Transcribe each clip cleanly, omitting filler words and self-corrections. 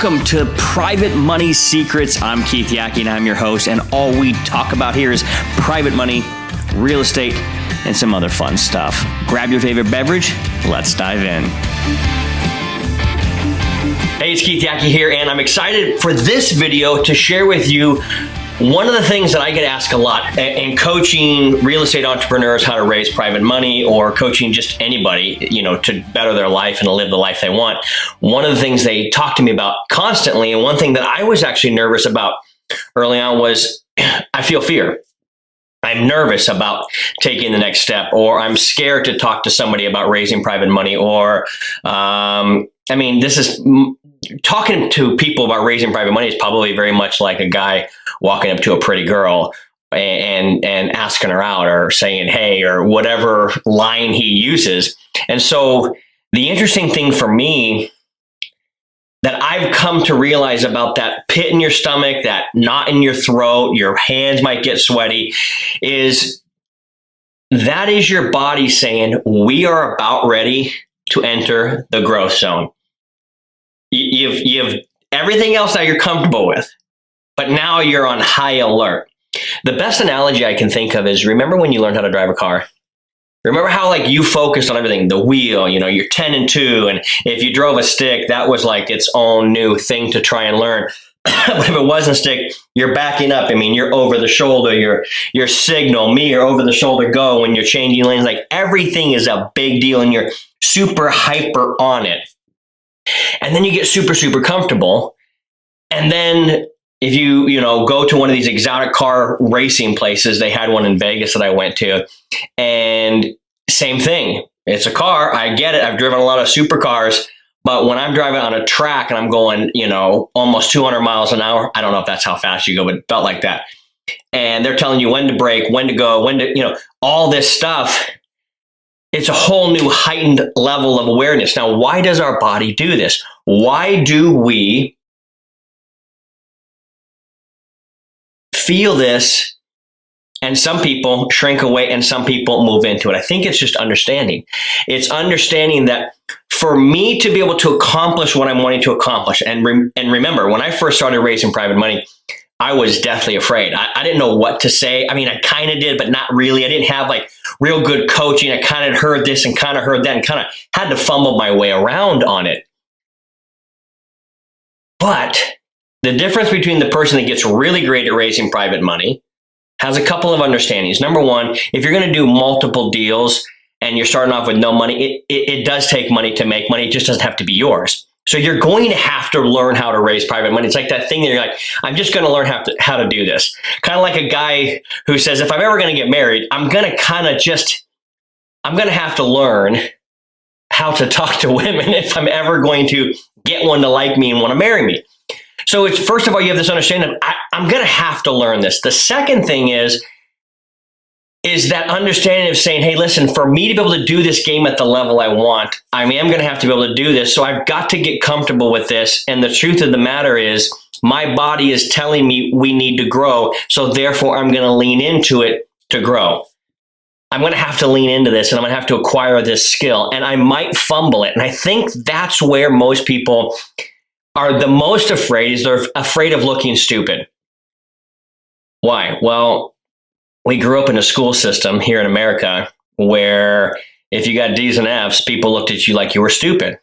Welcome to Private Money Secrets. I'm Keith Yackey and I'm your host, and all we talk about here is private money, real estate, and some other fun stuff. Grab your favorite beverage. Let's dive in. Hey, it's Keith Yackey here, and I'm excited for this video to share with you one of the things that I get asked a lot in coaching real estate entrepreneurs how to raise private money, or coaching just anybody, to better their life and to live the life they want. One of the things they talk to me about constantly, and one thing that I was actually nervous about early on, was I feel fear. I'm nervous about taking the next step, or I'm scared to talk to somebody about raising private money, or this is talking to people about raising private money is probably very much like a guy walking up to a pretty girl and asking her out, or saying hey, or whatever line he uses. And so the interesting thing for me that I've come to realize about that pit in your stomach, that knot in your throat, your hands might get sweaty, is that is your body saying, we are about ready to enter the growth zone. You've everything else that you're comfortable with, but now you're on high alert. The best analogy I can think of is, remember when you learned how to drive a car? Remember how you focused on everything, the wheel, you're 10 and 2, and if you drove a stick, that was like its own new thing to try and learn. But if it wasn't a stick, you're backing up. You're over the shoulder, your signal, me, you're over the shoulder, go, when you're changing lanes, everything is a big deal and you're super hyper on it. And then you get super, super comfortable. And then if you go to one of these exotic car racing places, they had one in Vegas that I went to, and same thing. It's a car. I get it. I've driven a lot of supercars, but when I'm driving on a track and I'm going, almost 200 miles an hour, I don't know if that's how fast you go, but it felt like that. And they're telling you when to brake, when to go, when to, all this stuff. It's a whole new heightened level of awareness. Now, why does our body do this? Why do we feel this, and some people shrink away and some people move into it? I think it's just understanding. It's understanding that for me to be able to accomplish what I'm wanting to accomplish, and remember, when I first started raising private money, I was deathly afraid. I didn't know what to say. I kind of did, but not really. I didn't have real good coaching. I kind of heard this and kind of heard that and kind of had to fumble my way around on it. But the difference between the person that gets really great at raising private money has a couple of understandings. Number one, if you're going to do multiple deals and you're starting off with no money, it does take money to make money. It just doesn't have to be yours. So you're going to have to learn how to raise private money. It's like that thing that you're like, I'm just going to learn how to do this. Kind of like a guy who says, if I'm ever going to get married, I'm going to have to learn how to talk to women if I'm ever going to get one to like me and want to marry me. So it's, first of all, you have this understanding of, I'm going to have to learn this. The second thing is that understanding of saying, hey, listen, for me to be able to do this game at the level I want, I am going to have to be able to do this. So I've got to get comfortable with this. And the truth of the matter is, my body is telling me we need to grow. So therefore, I'm going to lean into it to grow. I'm going to have to lean into this, and I'm going to have to acquire this skill, and I might fumble it. And I think that's where most people are the most afraid, is they're afraid of looking stupid. Why? Well, we grew up in a school system here in America where if you got D's and F's, people looked at you like you were stupid.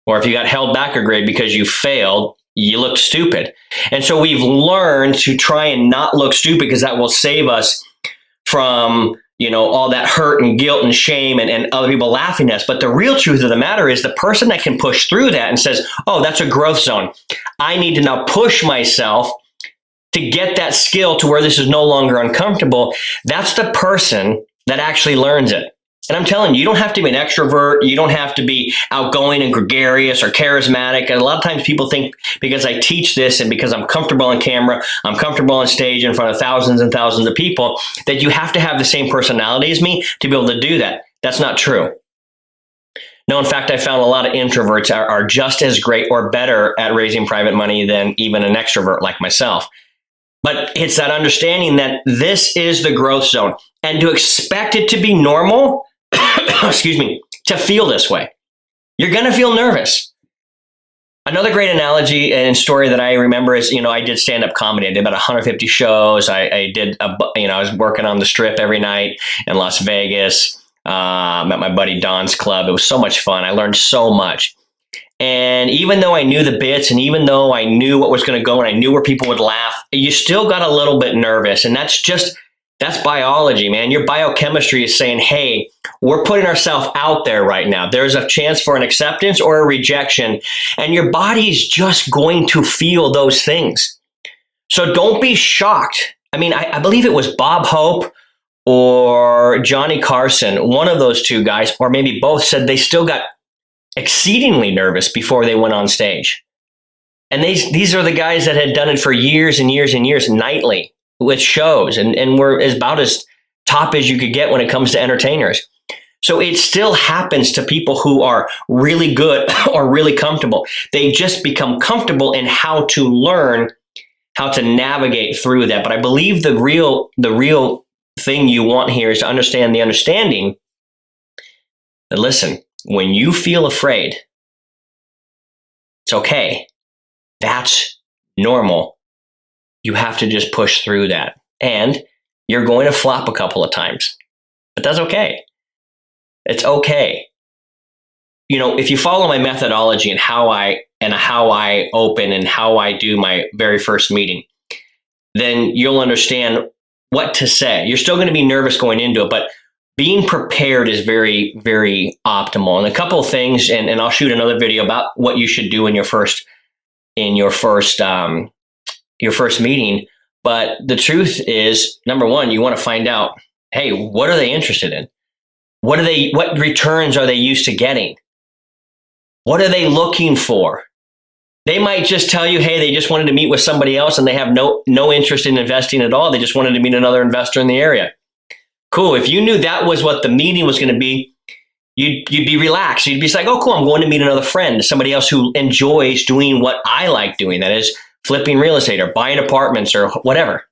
Or if you got held back a grade because you failed, you looked stupid. And so we've learned to try and not look stupid, because that will save us from, all that hurt and guilt and shame and other people laughing at us. But the real truth of the matter is, the person that can push through that and says, oh, that's a growth zone. I need to now push myself to get that skill to where this is no longer uncomfortable. That's the person that actually learns it. And I'm telling you, you don't have to be an extrovert. You don't have to be outgoing and gregarious or charismatic. And a lot of times people think, because I teach this and because I'm comfortable on camera, I'm comfortable on stage in front of thousands and thousands of people, that you have to have the same personality as me to be able to do that. That's not true. No, in fact, I found a lot of introverts are just as great or better at raising private money than even an extrovert like myself. But it's that understanding that this is the growth zone, and to expect it to be normal, excuse me, to feel this way. You're going to feel nervous. Another great analogy and story that I remember is, I did stand-up comedy. I did about 150 shows. I did, I was working on the Strip every night in Las Vegas. At my buddy Don's club. It was so much fun. I learned so much. And even though I knew the bits and even though I knew what was going to go and I knew where people would laugh, you still got a little bit nervous. And that's biology, man. Your biochemistry is saying, hey, we're putting ourselves out there right now. There's a chance for an acceptance or a rejection, and your body's just going to feel those things. So don't be shocked. I mean, I believe it was Bob Hope or Johnny Carson, one of those two guys, or maybe both, said they still got exceedingly nervous before they went on stage. And these are the guys that had done it for years and years and years nightly with shows and were about as top as you could get when it comes to entertainers. So it still happens to people who are really good or really comfortable. They just become comfortable in how to learn how to navigate through that. But I believe the real thing you want here is to understand the understanding that, listen, when you feel afraid, it's okay. That's normal. You have to just push through that. And you're going to flop a couple of times, but that's okay. It's okay. If you follow my methodology and how I open and how I do my very first meeting, then you'll understand what to say. You're still going to be nervous going into it, but being prepared is very, very optimal. And a couple of things, and I'll shoot another video about what you should do in your first meeting. But the truth is, number one, you want to find out, hey, what are they interested in? What returns are they used to getting? What are they looking for? They might just tell you, hey, they just wanted to meet with somebody else and they have no interest in investing at all. They just wanted to meet another investor in the area. Cool. If you knew that was what the meeting was going to be, you'd be relaxed. You'd be like, oh, cool, I'm going to meet another friend, somebody else who enjoys doing what I like doing. That is flipping real estate or buying apartments or whatever.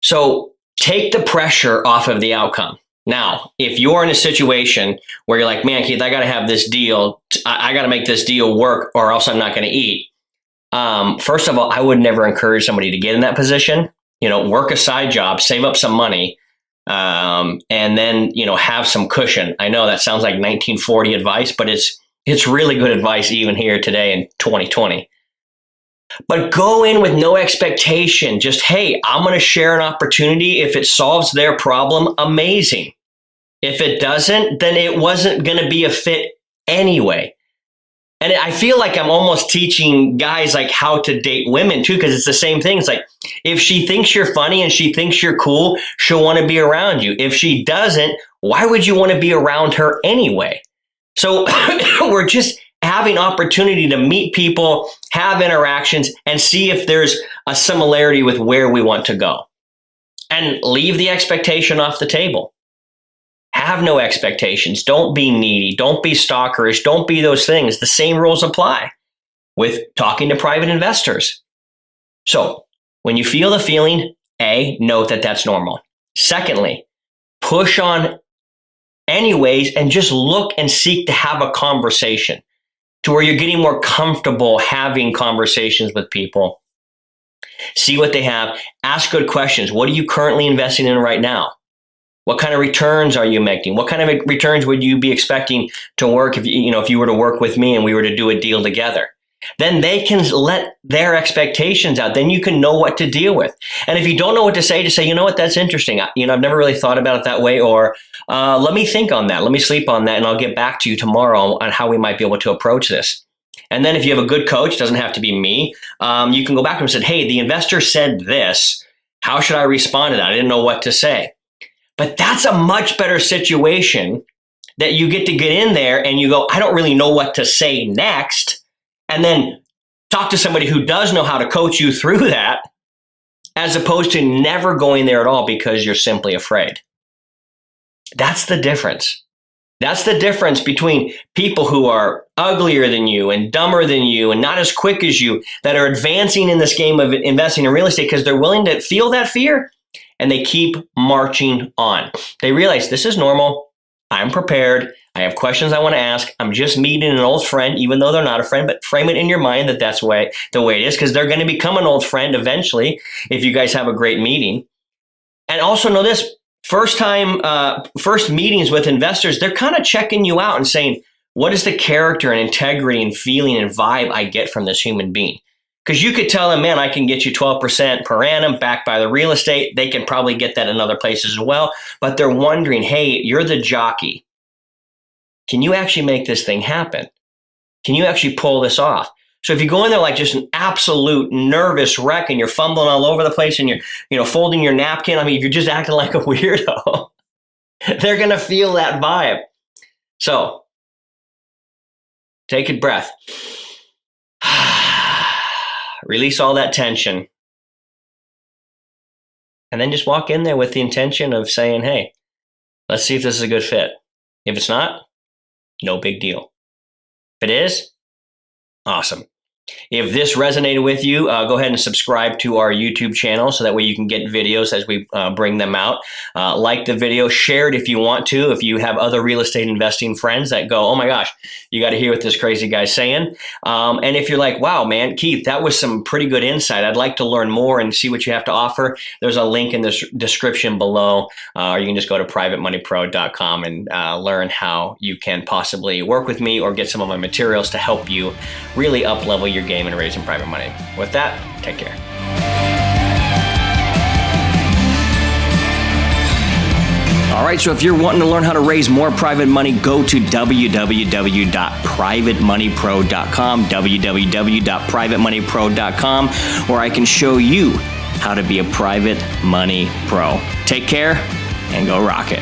So take the pressure off of the outcome. Now, if you're in a situation where you're like, man, Keith, I got to have this deal. I got to make this deal work or else I'm not going to eat. First of all, I would never encourage somebody to get in that position. Work a side job, save up some money, and then, have some cushion. I know that sounds like 1940 advice, but it's really good advice even here today in 2020. But go in with no expectation. Just, hey, I'm going to share an opportunity. If it solves their problem, amazing. If it doesn't, then it wasn't going to be a fit anyway. And I feel like I'm almost teaching guys like how to date women too, because it's the same thing. It's like, if she thinks you're funny and she thinks you're cool, she'll want to be around you. If she doesn't, why would you want to be around her anyway? So we're just having opportunity to meet people, have interactions, and see if there's a similarity with where we want to go. And leave the expectation off the table. Have no expectations. Don't be needy. Don't be stalkerish. Don't be those things. The same rules apply with talking to private investors. So when you feel the feeling, note that that's normal. Secondly, push on anyways and just look and seek to have a conversation to where you're getting more comfortable having conversations with people. See what they have. Ask good questions. What are you currently investing in right now? What kind of returns are you making? What kind of returns would you be expecting to work if you were to work with me and we were to do a deal together? Then they can let their expectations out. Then you can know what to deal with. And if you don't know what to say, just say, you know what, that's interesting. I've never really thought about it that way. Or let me think on that. Let me sleep on that. And I'll get back to you tomorrow on how we might be able to approach this. And then if you have a good coach, doesn't have to be me, you can go back and say, hey, the investor said this. How should I respond to that? I didn't know what to say. But that's a much better situation that you get to get in there and you go, I don't really know what to say next. And then talk to somebody who does know how to coach you through that, as opposed to never going there at all because you're simply afraid. That's the difference. That's the difference between people who are uglier than you and dumber than you and not as quick as you that are advancing in this game of investing in real estate because they're willing to feel that fear and they keep marching on. They realize this is normal. I'm prepared. I have questions I want to ask. I'm just meeting an old friend, even though they're not a friend, but frame it in your mind that that's the way it is, because they're going to become an old friend eventually if you guys have a great meeting. And also know this, first meetings with investors, they're kind of checking you out and saying, what is the character and integrity and feeling and vibe I get from this human being? Because you could tell them, man, I can get you 12% per annum backed by the real estate. They can probably get that in other places as well. But they're wondering, hey, you're the jockey. Can you actually make this thing happen? Can you actually pull this off? So if you go in there like just an absolute nervous wreck and you're fumbling all over the place and you're folding your napkin, I mean, if you're just acting like a weirdo, they're going to feel that vibe. So take a breath. Release all that tension. And then just walk in there with the intention of saying, hey, let's see if this is a good fit. If it's not, no big deal. If it is, awesome. If this resonated with you, go ahead and subscribe to our YouTube channel so that way you can get videos as we bring them out. Like the video, share it if you want to. If you have other real estate investing friends that go, oh my gosh, you got to hear what this crazy guy's saying. And if you're like, wow, man, Keith, that was some pretty good insight. I'd like to learn more and see what you have to offer. There's a link in the description below, or you can just go to privatemoneypro.com and learn how you can possibly work with me or get some of my materials to help you really up-level your game and raising private money. With that, take care. All right, so if you're wanting to learn how to raise more private money, go to www.privatemoneypro.com, www.privatemoneypro.com, where I can show you how to be a private money pro. Take care and go rock it.